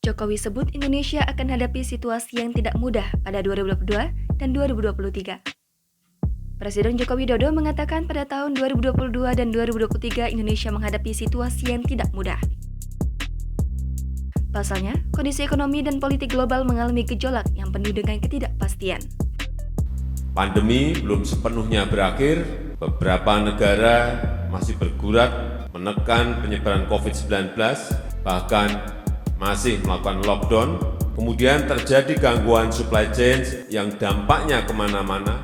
Jokowi sebut Indonesia akan hadapi situasi yang tidak mudah pada 2022 dan 2023. Presiden Joko Widodo mengatakan pada tahun 2022 dan 2023 Indonesia menghadapi situasi yang tidak mudah. Pasalnya, kondisi ekonomi dan politik global mengalami gejolak yang penuh dengan ketidakpastian. Pandemi belum sepenuhnya berakhir, beberapa negara masih bergulat menekan penyebaran COVID-19, bahkan masih melakukan lockdown. Kemudian terjadi gangguan supply chain yang dampaknya kemana-mana.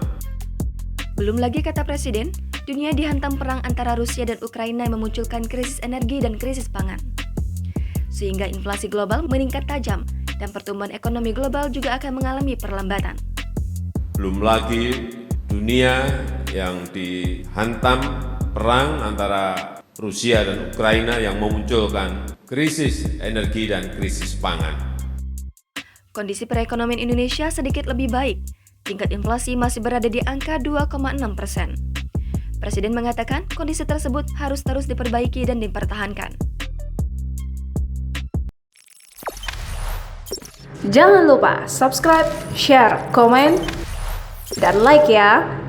Belum lagi, kata Presiden, dunia dihantam perang antara Rusia dan Ukraina yang memunculkan krisis energi dan krisis pangan. Sehingga inflasi global meningkat tajam dan pertumbuhan ekonomi global juga akan mengalami perlambatan. Belum lagi dunia yang dihantam perang antara Rusia dan Ukraina yang memunculkan krisis energi dan krisis pangan. Kondisi perekonomian Indonesia sedikit lebih baik. Tingkat inflasi masih berada di angka 2,6%. Presiden mengatakan kondisi tersebut harus terus diperbaiki dan dipertahankan. Jangan lupa subscribe, share, komen, dan like ya!